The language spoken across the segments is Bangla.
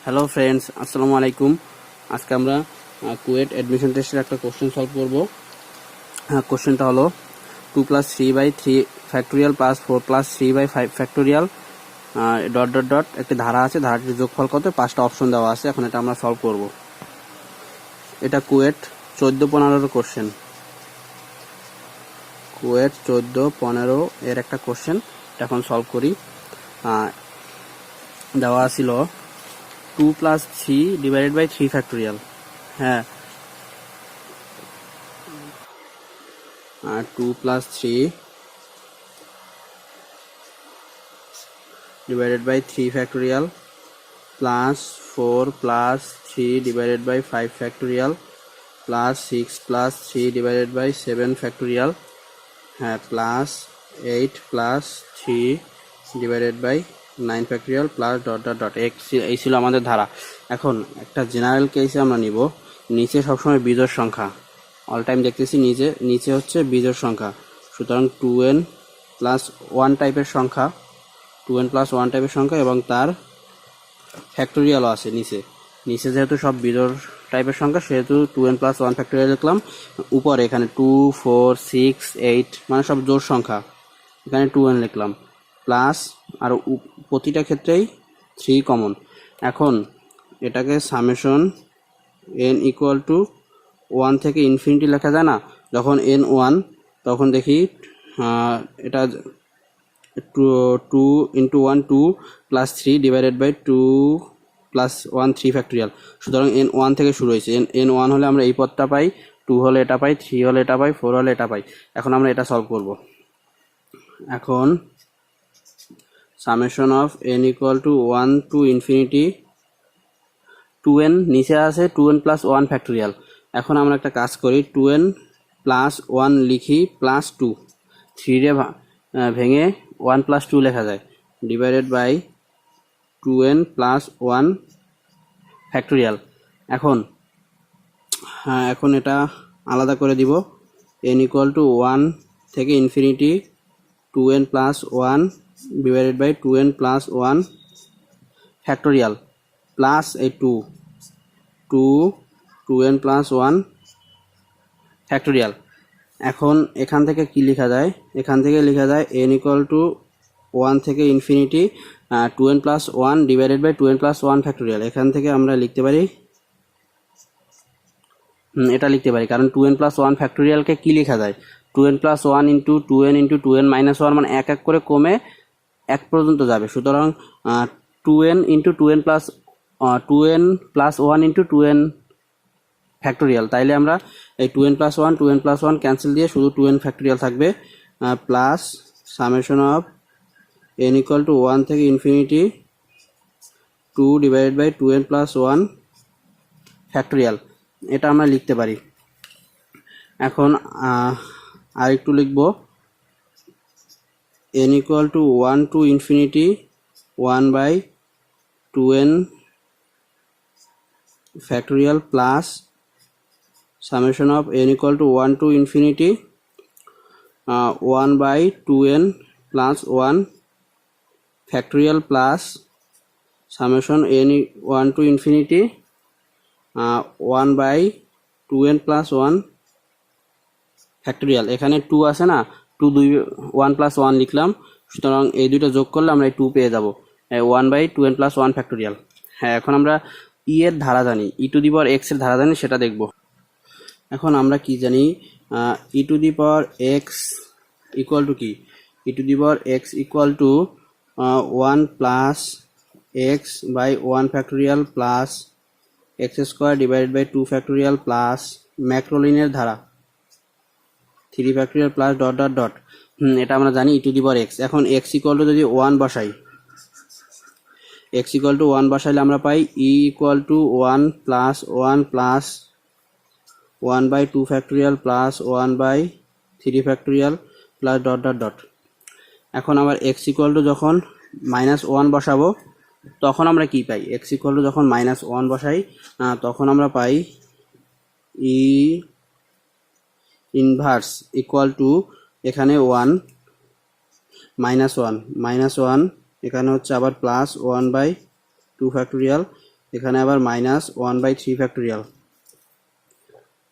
হ্যালো ফ্রেন্ডস, আসসালামু আলাইকুম। আজকে আমরা কুয়েট অ্যাডমিশন টেস্টের একটা কোশ্চেন সলভ করব। কোশ্চেনটা হলো 2+3/3 factorial plus 4+3/5 factorial dot dot dot একটি ধারা আছে, ধারাটির যোগফল কত, 5টা অপশন দেওয়া আছে। এখন এটা আমরা সলভ করব। এটা কুয়েট 14-15 কোশ্চেন, কুয়েট 14-15 এর একটা কোশ্চেন। এখন সলভ করি। দেওয়া ছিল 2+3/3 ফ্যাক্টোরিয়াল। হ্যাঁ, 2+3/3 factorial plus 4+3/5 factorial plus 6+3/7 factorial, হ্যাঁ, plus 8+3/9 factorial plus dot dot dot. এই ছিল আমাদের ধারা। এখন একটা জেনারেল কেসে আমরা নিব। নিচে সবসময় বিজোড় সংখ্যা, অল টাইম দেখতেছি নিচে হচ্ছে বিজোড় সংখ্যা। সুতরাং 2n+1 টাইপের সংখ্যা, 2n+1 টাইপের সংখ্যা এবং তার ফ্যাক্টোরিয়ালও আছে নিচে যেহেতু সব বিজোড় টাইপের সংখ্যা সেহেতু 2n+1 ফ্যাক্টোরিয়াল লিখলাম। উপরে এখানে 2, 4, 6, 8 মানে সব জোড় সংখ্যা, এখানে 2n লিখলাম। প্লাস আর প্রতিটা ক্ষেত্রেই 3 কমন। এখন এটাকে সামেশন n ইকুয়াল টু 1 থেকে ইনফিনিটি লেখা যায় না? যখন n 1 তখন দেখি এটা 2 into 1 2 plus 3 divided by 2 plus 1 3 factorial. সুতরাং n 1 থেকে শুরু হয়েছে। n 1 হলে আমরা এই পদটা পাই, 2 হলে এটা পাই, 3 হলে এটা পাই, 4 হলে এটা পাই। এখন আমরা এটা সলভ করব। এখন summation of n equal to 1 to infinity 2n নিচে আছে 2n+1 ফ্যাক্টোরিয়াল। এখন আমরা একটা কাজ করি, 2n+1 লিখি প্লাস 2, 3 রে ভেঙে 1+2 লেখা যায়, ডিভাইডেড বাই 2n+1 ফ্যাক্টোরিয়াল। এখন এটা আলাদা করে দিব। n ইকুয়াল টু 1 থেকে infinity 2n+1 divided by 2n+1 factorial plus এই 2n+1 ফ্যাক্টোরিয়াল। এখন এখান থেকে কি লেখা যায়? এখান থেকে লেখা যায় n ইকুয়াল টু 1 থেকে infinity 2n+1 divided by 2n+1 factorial. এখান থেকে আমরা লিখতে পারি, এটা লিখতে পারি, কারণ 2n+1 ফ্যাক্টোরিয়ালকে কি লেখা যায়? 2n+1 into 2n into 2n-1 মানে এক এক করে কমে 1 পর্যন্ত যাবে। সুতরাং 2n into 2n+1 into 2n factorial. তাইলে আমরা এই 2n+1 ক্যান্সেল দিয়ে শুধু 2n ফ্যাক্টোরিয়াল থাকবে, plus summation of n equal to 1 থেকে infinity 2 divided by 2n+1 factorial. এটা আমরা লিখতে পারি। এখন আর একটু লিখব, n equal to 1 to infinity 1/2n factorial plus summation of n equal to 1 to infinity 1/2n plus 1 factorial plus summation n 1 to infinity 1/2n plus 1 factorial। এখানে 2 আছে না, 1 plus 1 লিখলাম। সুতরাং এই দুটো যোগ করলে আমরা এই 2 পেয়ে যাব, 1/2n plus 1 factorial। হ্যাঁ, এখন আমরা এর ধারা জানি, e⁻x এর ধারা জানি, সেটা দেখব। এখন আমরা কি জানি? e⁻x ইকুয়াল টু কি? e⁻x equal to 1 plus x by 1 factorial plus x² divided by 2 factorial plus ম্যাক্রোলিনের ধারা 3 factorial plus dot dot dot. এটা আমরা জানি e⁻x। এখন x ইকুয়াল টু যদি 1 বসাই, x ইকুয়াল টু 1 বসাইলে আমরা পাই e equal to 1 plus 1 plus 1/2 factorial plus 1/3 factorial plus dot dot dot. এখন আবার x ইকুয়াল টু যখন -1 বসাবো তখন আমরা কি পাই? x ইকুয়াল টু যখন -1 বসাই তখন আমরা পাই e ইনভার্স ইকুয়াল টু এখানে 1 -1 এখানে হচ্ছে আবার প্লাস 1/2 ফ্যাক্টোরিয়াল এখানে আবার -1/3 ফ্যাক্টোরিয়াল,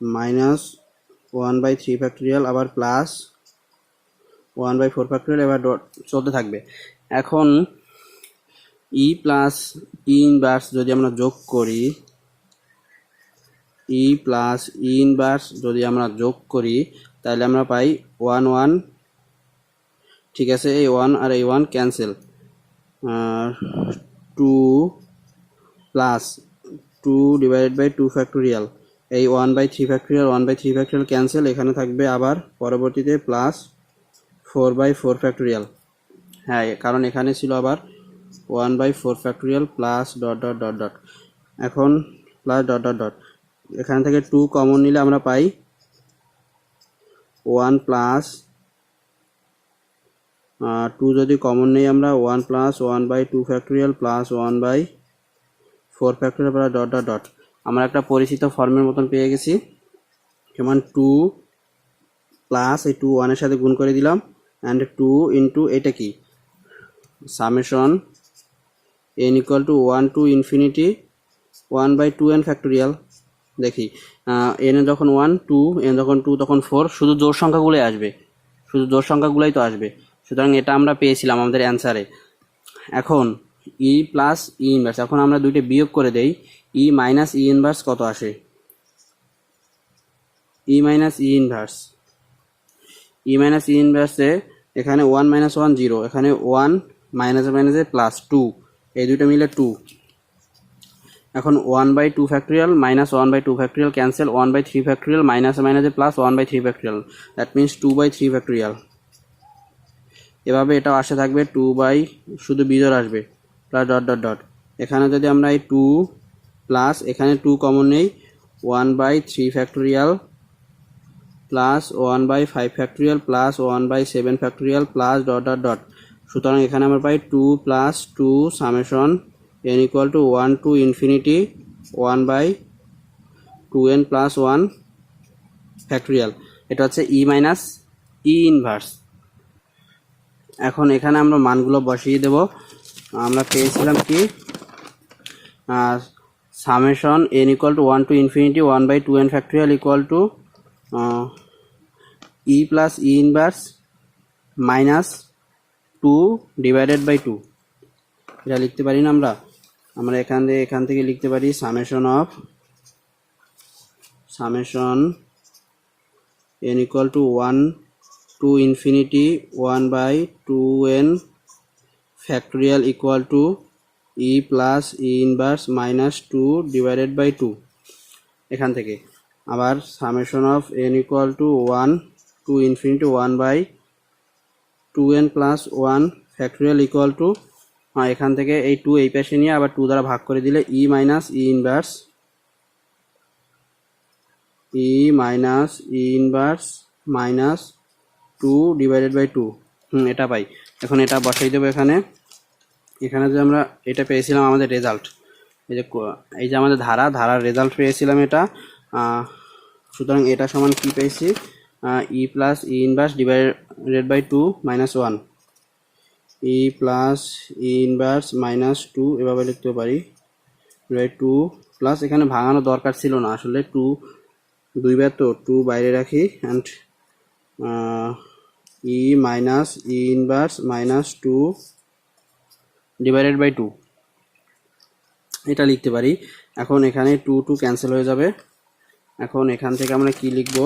-1/3 ফ্যাক্টোরিয়াল, আবার +1/4 ফ্যাক্টোরিয়াল, এবার ডট চলতে থাকবে। এখন ই প্লাস ই ইনভার্স যদি আমরা যোগ করি, ই প্লাস ই ইনভার্স যদি আমরা যোগ করি তাহলে আমরা পাই 1 1, ঠিক আছে, এই 1 আর এই 1 cancel, 2 plus 2 divided by 2 factorial, এই 1/3 ফ্যাক্টোরিয়াল 1/3 ফ্যাক্টোরিয়াল ক্যান্সেল, এখানে থাকবে আবার পরবর্তীতে +4/4 ফ্যাক্টোরিয়াল। হ্যাঁ, কারণ এখানে ছিল আবার 1/4 factorial plus dot dot dot dot, এখন প্লাস ডট ডট ডট, এখান থেকে 2 কমন নিলে আমরা পাই 1 প্লাস 2 যদি কমন নেই আমরা 1 plus 1/2 factorial plus 1/4 factorial plus dot dot dot, আমরা একটা পরিচিত ফর্মের মতন পেয়ে গেছি। যেমন 2 প্লাস এই 2 1 এর সাথে গুণ করে দিলাম, অ্যান্ড 2 ইন্টু এটা কি summation n equal to 1 to infinity 1/2n factorial. দেখি n যখন 1 2, n যখন 2 তখন 4, শুধু জোড় সংখ্যাগুলোই আসবে, শুধু জোড় সংখ্যাগুলোই তো আসবে, সুতরাং এটা আমরা পেয়েছিলাম আমাদের অ্যান্সারে। এখন ই প্লাস ই ইনভার্স, এখন আমরা দুইটা বিয়োগ করে দেই, ই মাইনাস ই ইনভার্স কত আসে, ই মাইনাস ই ইনভার্স, ই মাইনাস ই ইনভার্সে এখানে 1 - 1 0, এখানে 1 মাইনাসে মাইনাসে প্লাস 2, এই দুটো মিলে 2, এখন 1/2 factorial minus 1/2 factorial cancel, 1/3 factorial মাইনাসে মাইনাসে plus 1/3 factorial, that means 2/3 factorial. এভাবে এটাও আসে থাকবে 2 বাই, শুধু বিজোড় আসবে প্লাস ডট ডট ডট, এখানে যদি আমরা এই 2 প্লাস এখানে 2 কমন নেই 1/3 factorial plus 1/5 factorial plus 1/7 factorial plus dot dot dot, সুতরাং এখানে আমরা পাই 2 plus 2 summation n equal to 1 to infinity 1/2n plus 1 factorial. এটা হচ্ছে ই মাইনাস ই ইনভার্স। এখন এখানে আমরা মানগুলো বসিয়ে দেব। আমরা পেয়েছিলাম কি summation n equal to 1 to infinity 1/2n factorial equal to E plus E inverse minus 2 divided by 2, এটা লিখতে পারি না আমরা, আমরা এখান থেকে লিখতে পারি summation n equal to 1 to infinity 1/2n factorial equal to E plus E inverse minus 2 divided by 2, এখান থেকে আবার summation of n equal to 1 to infinity 1/2n plus 1 factorial equal to, এখান থেকে এই 2 এই পাশে নিয়ে আবার 2 দ্বারা ভাগ করে দিলে e minus e inverse minus 2 divided by 2, এটা পাই। এখন এটা বসাই দেবো এখানে, এখানে যে আমরা এটা পেয়েছিলাম আমাদের রেজাল্ট, এই যে আমাদের ধারার রেজাল্ট পেয়েছিলাম এটা, সুতরাং এটা সমান কি পেয়েছি, e plus E inverse divided by 2 minus 1, e plus E inverse minus 2 এভাবে লিখতে পারি, বাই 2 প্লাস, এখানে ভাঙানো দরকার ছিল না আসলে, 2 দুইবার তো 2 বাইরে রাখি, and e minus e inverse minus 2 divided by 2, এটা লিখতে পারি। এখন এখানে 2 2 ক্যান্সেল হয়ে যাবে। এখন এখান থেকে আমরা কি লিখব,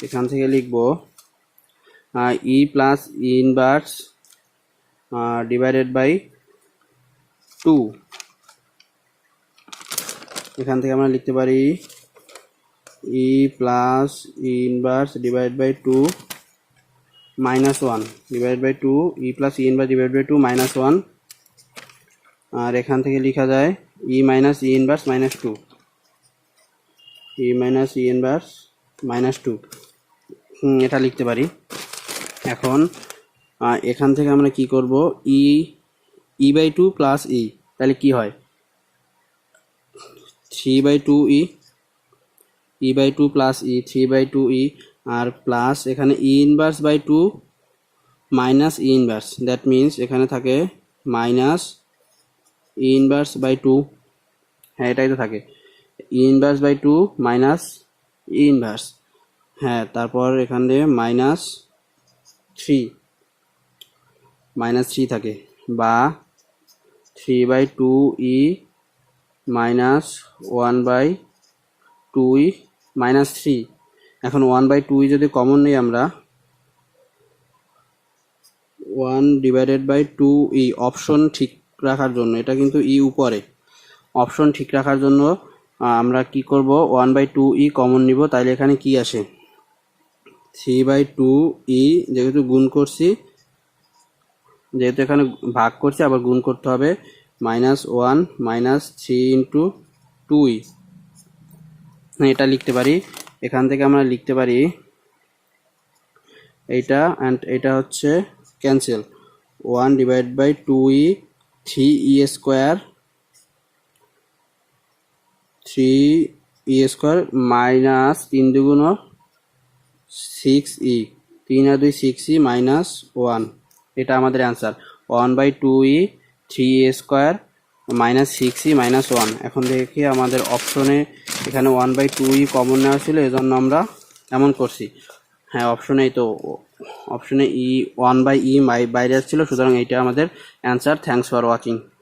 এখান থেকে লিখব e plus E inverse divided by 2, এখান থেকে আমরা লিখতে পারি e plus E inverse divide by 2 minus 1 divide by 2, e plus E inverse divide by 2 minus 1, আর এখান থেকে লেখা যায় e minus e inverse minus 2, e minus e inverse minus 2, এটা লিখতে পারি। এখন এখান থেকে আমরা কি করব, ই বাই 2 প্লাস ই, তাহলে কি হয় 3/2 e by 2 plus e 3/2 e, আর প্লাস এখানে e inverse by 2 minus e inverse, that means এখানে থাকে minus e inverse by two, হ্যাঁ এটাই তো থাকে, e inverse by two minus e inverse, হ্যাঁ তারপর এখান দিয়ে মাইনাস থ্রি থাকে, বা 3/2 e minus 1/2 e minus three. এখন 1/2 ই যদি কমন নিই আমরা, 1/2 ই অপশন ঠিক রাখার জন্য, এটা কিন্তু ই উপরে, অপশন ঠিক রাখার জন্য আমরা কি করব, 1/2 ই কমন নিব, তাইলে এখানে কি আসে 3/2 ই, যেহেতু গুণ করছি, যেহেতু এখানে ভাগ করছি আবার গুণ করতে হবে, -1 -3 × 2 ই, এটা লিখতে পারি। এখান থেকে আমরা লিখতে পারি এইটা অ্যান্ড এটা হচ্ছে ক্যান্সেল, 1/2 ই 3 ই স্কোয়ার, 3 ই স্কোয়ার মাইনাস 3 × 6 ই, 3 আর 2 6 ই মাইনাস 1, এটা আমাদের অ্যান্সার 1/2 ই 3 ই স্কোয়ার মাইনাস 6 ই মাইনাস 1। এখন দেখি আমাদের অপশনে এখানে 1/2 ই কমন নেওয়া ছিল, এজন্য আমরা এমন করছি। হ্যাঁ অপশনেই তো, অপশনে ই 1/e বাইরে আসছিল, সুতরাং এইটা আমাদের অ্যান্সার। Thanks for watching.